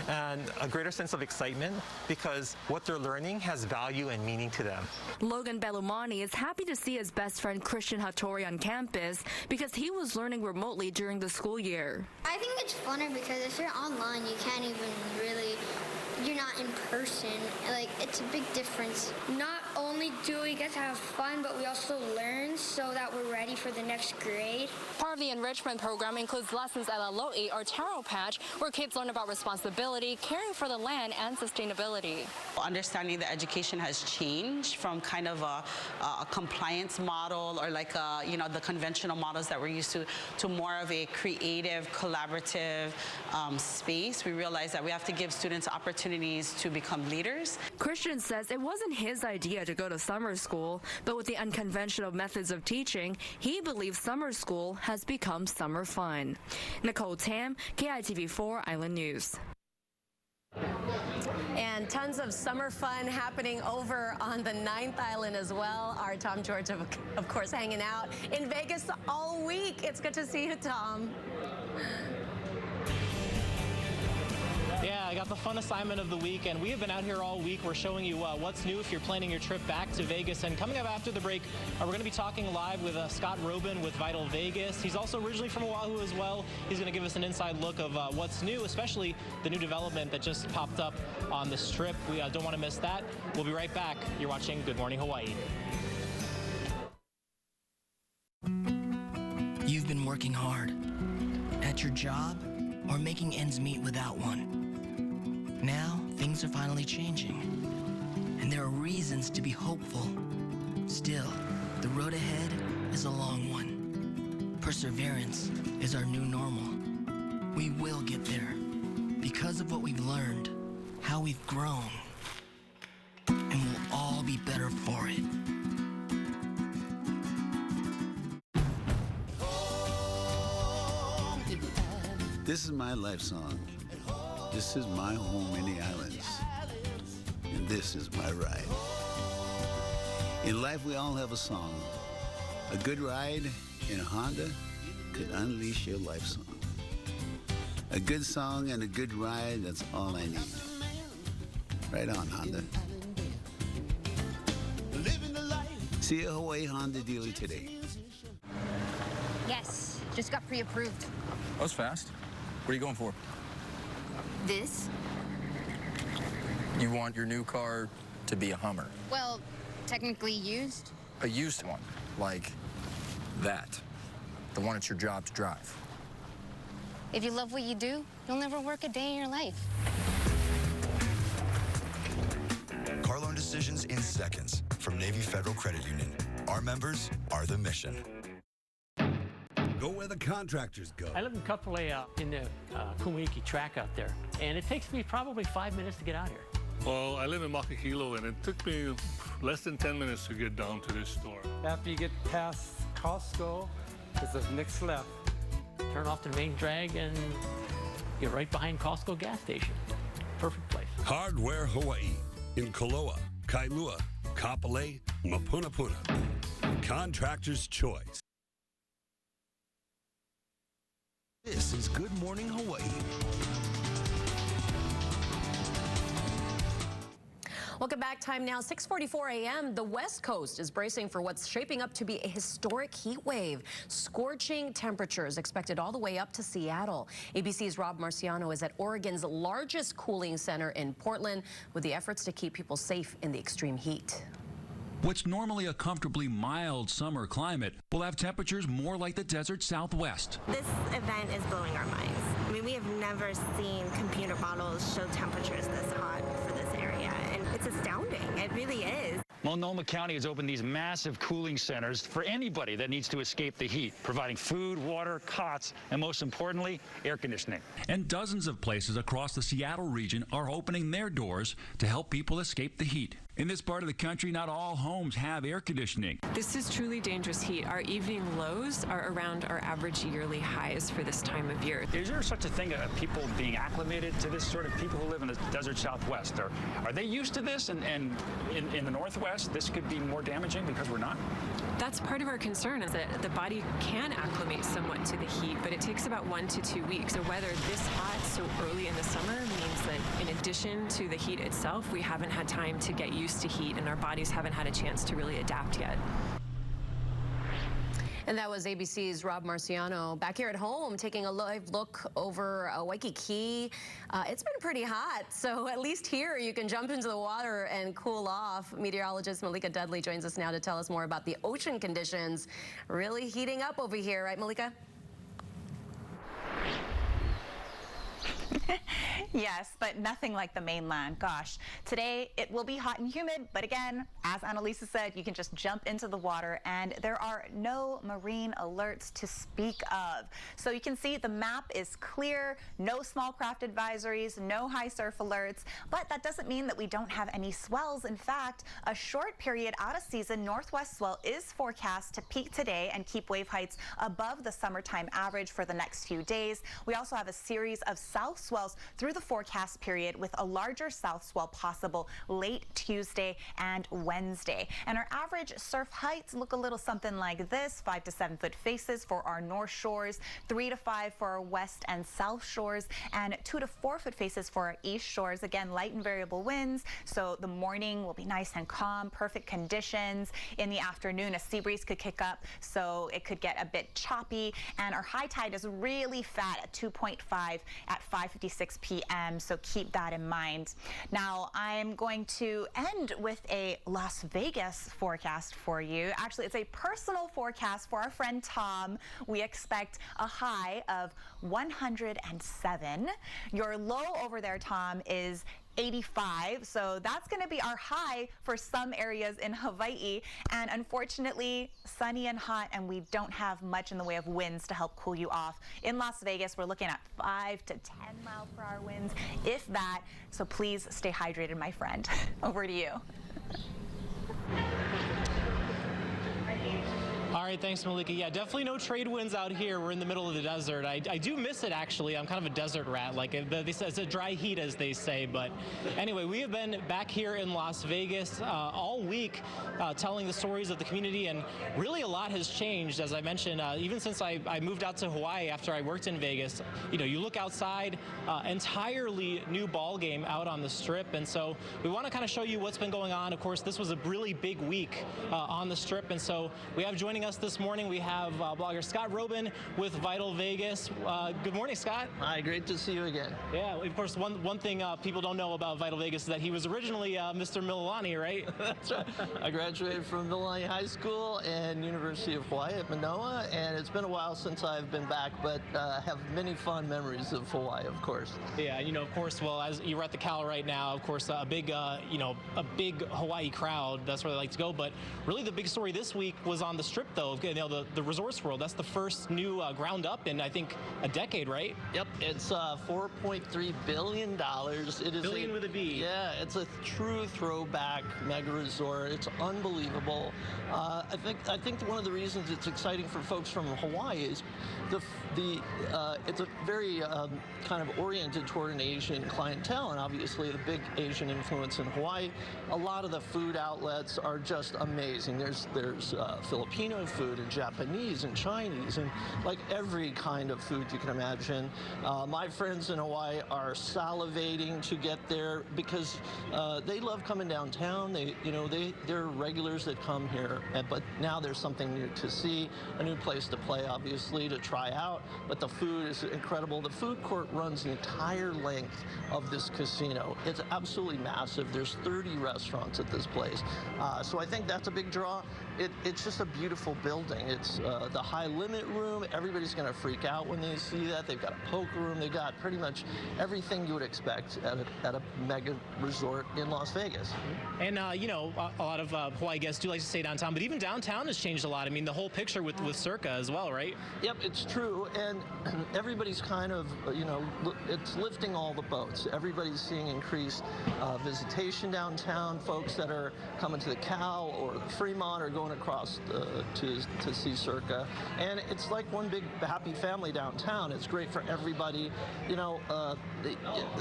and a greater sense of excitement because what they're learning has value and meaning to them. Logan Belumani is happy to see his best friend Christian Hattori on campus because he was learning remotely during the school year. I think it's funner because if you're online, you can't even really, you're not in person. Like, it's a big difference. Not only do we get to have fun, but we also learn so that we're ready for the next grade. Part of the enrichment program includes lessons at Alo'i or Taro Patch, where kids learn about responsibility, caring for the land, and sustainability. Understanding that education has changed from kind of a compliance model or like the conventional models that we're used to more of a creative, collaborative space. We realize that we have to give students opportunities to become leaders. Christian says it wasn't his idea to go to summer school, but with the unconventional methods of teaching, he believes summer school has become summer fun. Nicole Tam, KITV4 Island News. And tons of summer fun happening over on the 9th Island as well. Our Tom George, of course, hanging out in Vegas all week. It's good to see you, Tom. Yeah, I got the fun assignment of the week, and we have been out here all week. We're showing you what's new if you're planning your trip back to Vegas. And coming up after the break, we're going to be talking live with Scott Robin with Vital Vegas. He's also originally from Oahu as well. He's going to give us an inside look of what's new, especially the new development that just popped up on the Strip. We don't want to miss that. We'll be right back. You're watching Good Morning Hawaii. You've been working hard at your job or making ends meet without one. Now, things are finally changing, and there are reasons to be hopeful. Still, the road ahead is a long one. Perseverance is our new normal. We will get there because of what we've learned, how we've grown, and we'll all be better for it. This is my life song. This is my home in the islands. And this is my ride. In life, we all have a song. A good ride in a Honda could unleash your life song. A good song and a good ride, that's all I need. Right on, Honda. See a Hawaii Honda dealer today. Yes, just got pre-approved. That was fast. What are you going for? This? You want your new car to be a Hummer. Well, technically used. A used one, like that. The one it's your job to drive. If you love what you do, you'll never work a day in your life. Car loan decisions in seconds from Navy Federal Credit Union. Our members are the mission. Go where the contractors go. I live in Kapolei in the Kaneohe track out there, and it takes me probably 5 minutes to get out here. Well, I live in Makahilo, and it took me less than 10 minutes to get down to this store. After you get past Costco, it's the next left. Turn off the main drag, and you're right behind Costco gas station. Perfect place. Hardware Hawaii in Koloa, Kailua, Kapolei, Mapunapuna. Contractor's choice. This is Good Morning Hawaii. Welcome back. Time now, 6:44 a.m. The West Coast is bracing for what's shaping up to be a historic heat wave. Scorching temperatures expected all the way up to Seattle. ABC's Rob Marciano is at Oregon's largest cooling center in Portland with the efforts to keep people safe in the extreme heat. What's normally a comfortably mild summer climate will have temperatures more like the desert Southwest. This event is blowing our minds. I mean, we have never seen computer models show temperatures this hot for this area, and it's astounding. It really is. Multnomah County has opened these massive cooling centers for anybody that needs to escape the heat, providing food, water, cots, and most importantly, air conditioning. And dozens of places across the Seattle region are opening their doors to help people escape the heat. In this part of the country, not all homes have air conditioning. This is truly dangerous heat. Our evening lows are around our average yearly highs for this time of year. Is there such a thing of people being acclimated to this sort of people who live in the desert Southwest? Are they used to this, and in the Northwest, this could be more damaging because we're not? That's part of our concern, is that the body can acclimate somewhat to the heat, but it takes about 1 to 2 weeks. The weather this hot so early in the summer means that in addition to the heat itself, we haven't had time to get used to heat, and our bodies haven't had a chance to really adapt yet. And that was ABC's Rob Marciano. Back here at home, taking a live look over Waikiki. It's been pretty hot, so at least here you can jump into the water and cool off. Meteorologist Malika Dudley joins us now to tell us more about the ocean conditions really heating up over here, right, Malika? Yes, but nothing like the mainland. Gosh, today it will be hot and humid, but again, as Annalisa said, you can just jump into the water and there are no marine alerts to speak of. So you can see the map is clear, no small craft advisories, no high surf alerts, but that doesn't mean that we don't have any swells. In fact, a short period out of season northwest swell is forecast to peak today and keep wave heights above the summertime average for the next few days. We also have a series of south swells through the forecast period with a larger south swell possible late Tuesday and Wednesday. And our average surf heights look a little something like this: 5 to 7 foot faces for our north shores, 3 to 5 for our west and south shores, and 2 to 4 foot faces for our east shores. Again, light and variable winds, so the morning will be nice and calm, perfect conditions. In the afternoon, a sea breeze could kick up, so it could get a bit choppy, and our high tide is really fat at 2.5 at 5:56 p.m., so keep that in mind. Now, I'm going to end with a Las Vegas forecast for you. Actually, it's a personal forecast for our friend Tom. We expect a high of 107. Your low over there, Tom, is 85, so that's going to be our high for some areas in Hawaii. And unfortunately, sunny and hot, and we don't have much in the way of winds to help cool you off. In Las Vegas, we're looking at 5 to 10 mile per hour winds, if that. So please stay hydrated, my friend. Over to you. All right, thanks, Malika. Yeah, definitely no trade winds out here. We're in the middle of the desert. I do miss it, actually. I'm kind of a desert rat. Like, it's a dry heat, as they say. But anyway, we have been back here in Las Vegas all week telling the stories of the community, and really a lot has changed, as I mentioned. Even since I moved out to Hawaii after I worked in Vegas, you know, you look outside, entirely new ball game out on the Strip. And so we want to kind of show you what's been going on. Of course, this was a really big week on the Strip. And so we have joining us this morning, we have blogger Scott Robin with Vital Vegas. Good morning, Scott. Hi, great to see you again. Yeah, of course, one thing people don't know about Vital Vegas is that he was originally Mr. Mililani, right? That's right. I graduated from Mililani High School and University of Hawaii at Manoa, and it's been a while since I've been back, but have many fond memories of Hawaii, of course. Yeah, you know, of course, well, as you're at the Cal right now, of course, a big Hawaii crowd, that's where they like to go. But really the big story this week was on the Strip, though. You know, the Resorts World. That's the first new ground up in, I think, a decade, right? Yep, it's $4.3 billion. It is billion with a B. Yeah, it's a true throwback mega resort. It's unbelievable. I think one of the reasons it's exciting for folks from Hawaii is it's a very kind of oriented toward an Asian clientele, and obviously the big Asian influence in Hawaii. A lot of the food outlets are just amazing. There's Filipino food and Japanese and Chinese and like every kind of food you can imagine. My friends in Hawaii are salivating to get there because they love coming downtown. They're regulars that come here, but now there's something new to see, a new place to play, obviously, to try out. But the food is incredible. The food court runs the entire length of this casino. It's absolutely massive. There's 30 restaurants at this place. So I think that's a big draw. It's just a beautiful building. It's the high limit room. Everybody's going to freak out when they see that. They've got a poker room. They've got pretty much everything you would expect at a mega resort in Las Vegas. And, you know, a lot of Hawaii guests do like to stay downtown, but even downtown has changed a lot. I mean, the whole picture with Circa as well, right? Yep, it's true. And everybody's kind of, you know, it's lifting all the boats. Everybody's seeing increased visitation downtown. Folks that are coming to the Cal or the Fremont are going across to see Circa. And it's like one big happy family downtown. It's great for everybody. You know,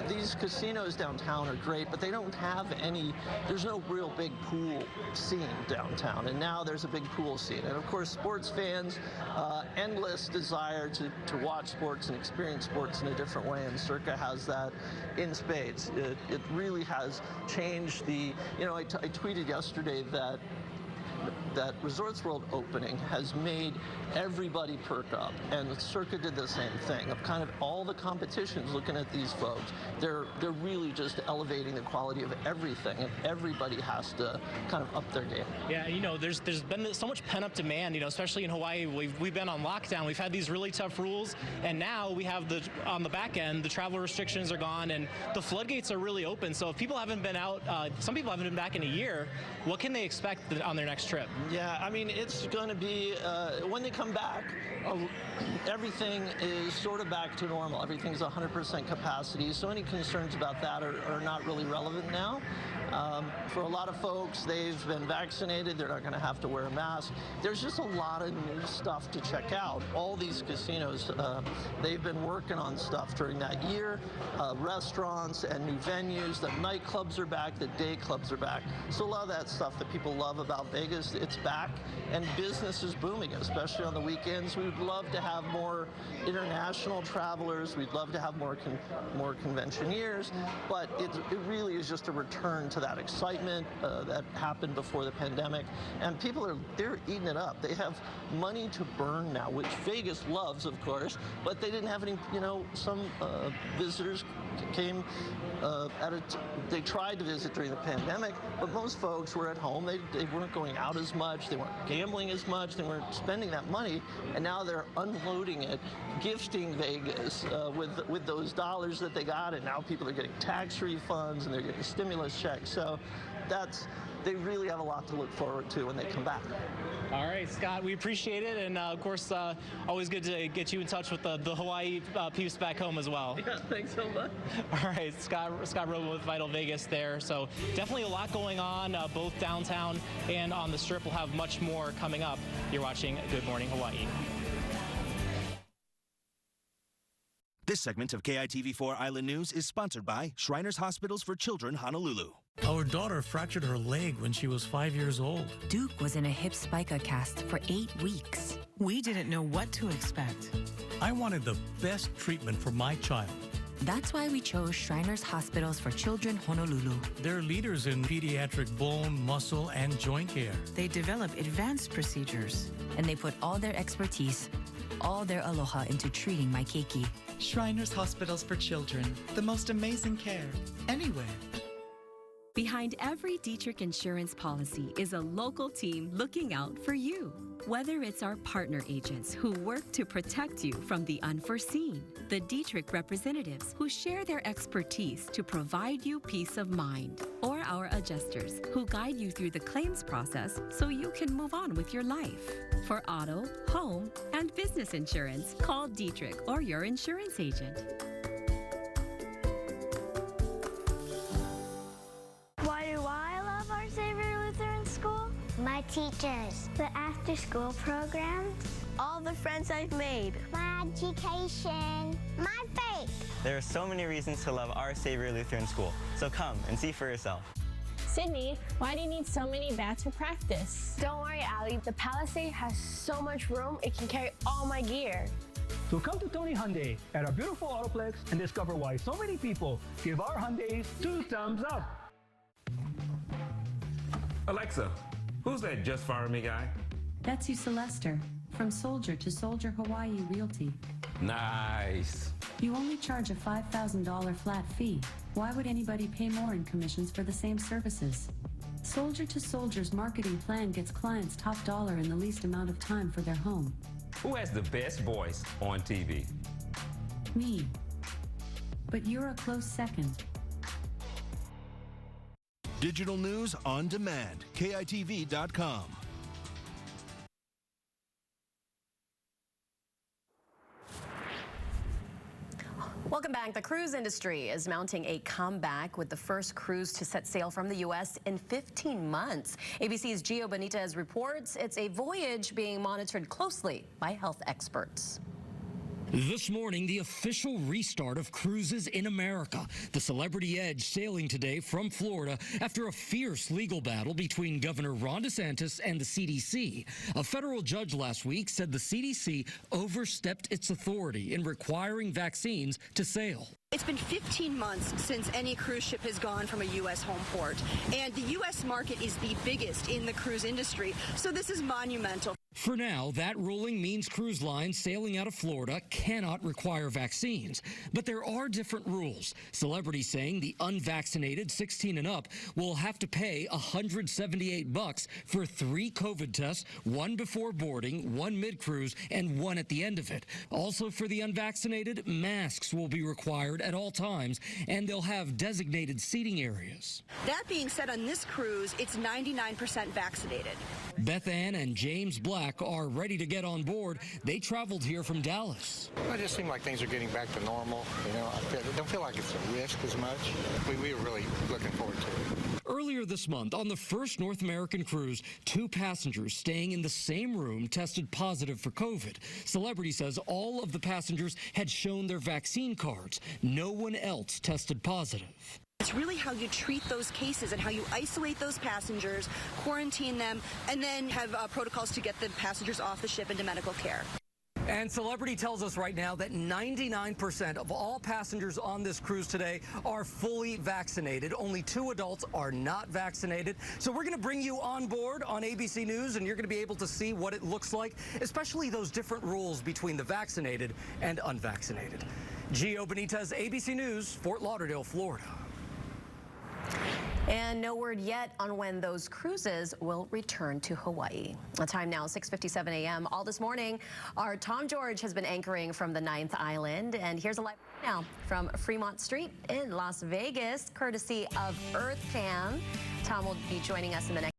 these casinos downtown are great, but they don't have there's no real big pool scene downtown. And now there's a big pool scene. And of course, sports fans, endless desire to watch sports and experience sports in a different way. And Circa has that in spades. It really has changed I tweeted yesterday that Resorts World opening has made everybody perk up, and Circa did the same thing. Of kind of all the competitions looking at these folks, they're really just elevating the quality of everything, and everybody has to kind of up their game. Yeah, you know, there's been so much pent-up demand, you know, especially in Hawaii. We've been on lockdown. We've had these really tough rules, and now we have on the back end, the travel restrictions are gone, and the floodgates are really open. So if people haven't been out, some people haven't been back in a year, what can they expect on their next trip? Yeah, I mean, it's going to be, when they come back, everything is sort of back to normal. Everything's 100% capacity, so any concerns about that are not really relevant now. For a lot of folks, they've been vaccinated. They're not going to have to wear a mask. There's just a lot of new stuff to check out. All these casinos, they've been working on stuff during that year. Restaurants and new venues. The nightclubs are back. The day clubs are back. So a lot of that stuff that people love about Vegas, it's back. And business is booming, especially on the weekends. We would love to have more international travelers. We'd love to have more conventioneers. But it really is just a return to that excitement that happened before the pandemic, and people they're eating it up. They have money to burn now, which Vegas loves, of course, but they didn't have any, some visitors came they tried to visit during the pandemic, but most folks were at home. They weren't going out as much, they weren't gambling as much, they weren't spending that money, and now they're unloading it, gifting Vegas with those dollars that they got, and now people are getting tax refunds and they're getting stimulus checks. So they really have a lot to look forward to when they come back. All right, Scott, we appreciate it. And of course, always good to get you in touch with the Hawaii peeps back home as well. Yeah, thanks so much. All right, Scott Robo with Vital Vegas there. So definitely a lot going on, both downtown and on the Strip. We'll have much more coming up. You're watching Good Morning Hawaii. This segment of KITV4 Island News is sponsored by Shriners Hospitals for Children, Honolulu. Our daughter fractured her leg when she was 5 years old. Duke was in a hip spica cast for 8 weeks. We didn't know what to expect. I wanted the best treatment for my child. That's why we chose Shriners Hospitals for Children, Honolulu. They're leaders in pediatric bone, muscle, and joint care. They develop advanced procedures. And they put all their expertise, all their aloha into treating my keiki. Shriners Hospitals for Children, the most amazing care, anywhere. Behind every Dietrich insurance policy is a local team looking out for you. Whether it's our partner agents who work to protect you from the unforeseen, the Dietrich representatives who share their expertise to provide you peace of mind, or our adjusters who guide you through the claims process so you can move on with your life. For auto, home, and business insurance, call Dietrich or your insurance agent. Why do I love Our Savior Lutheran School? My teachers. The after-school programs. All the friends I've made. My education. My faith. There are so many reasons to love Our Savior Lutheran School, so come and see for yourself. Sydney, why do you need so many bats for practice? Don't worry, Allie. The Palisade has so much room, it can carry all my gear. So come to Tony Hyundai at our beautiful Autoplex and discover why so many people give our Hyundais 2 thumbs up. Alexa, who's that Just Fire Me guy? That's you, Celester, from Soldier to Soldier Hawaii Realty. Nice. You only charge a $5,000 flat fee. Why would anybody pay more in commissions for the same services? Soldier to Soldier's marketing plan gets clients top dollar in the least amount of time for their home. Who has the best voice on TV? Me. But you're a close second. Digital news on demand. KITV.com. Welcome back. The cruise industry is mounting a comeback with the first cruise to set sail from the U.S. in 15 months. ABC's Gio Benitez reports it's a voyage being monitored closely by health experts. This morning, the official restart of cruises in America. The Celebrity Edge sailing today from Florida after a fierce legal battle between Governor Ron DeSantis and the CDC. A federal judge last week said the CDC overstepped its authority in requiring vaccines to sail. It's been 15 months since any cruise ship has gone from a U.S. home port, and the U.S. market is the biggest in the cruise industry, so this is monumental. For now, that ruling means cruise lines sailing out of Florida cannot require vaccines. But there are different rules. Celebrities saying the unvaccinated 16 and up will have to pay $178 for 3 COVID tests, 1 before boarding, 1 mid-cruise, and 1 at the end of it. Also for the unvaccinated, masks will be required at all times, and they'll have designated seating areas. That being said, on this cruise, it's 99% vaccinated. Beth Ann and James Black are ready to get on board. They traveled here from Dallas. It just seems like things are getting back to normal. You know, I don't feel like it's a risk as much. We were really looking forward to it. Earlier this month, on the first North American cruise, 2 passengers staying in the same room tested positive for COVID. Celebrity says all of the passengers had shown their vaccine cards. No one else tested positive. It's really how you treat those cases and how you isolate those passengers, quarantine them, and then have protocols to get the passengers off the ship into medical care. And Celebrity tells us right now that 99% of all passengers on this cruise today are fully vaccinated. Only 2 adults are not vaccinated. So we're going to bring you on board on ABC News, and you're going to be able to see what it looks like, especially those different rules between the vaccinated and unvaccinated. Gio Benitez, ABC News, Fort Lauderdale, Florida. And no word yet on when those cruises will return to Hawaii. The time now, 6:57 a.m. All this morning, our Tom George has been anchoring from the 9th Island. And here's a live now from Fremont Street in Las Vegas, courtesy of EarthCam. Tom will be joining us in the next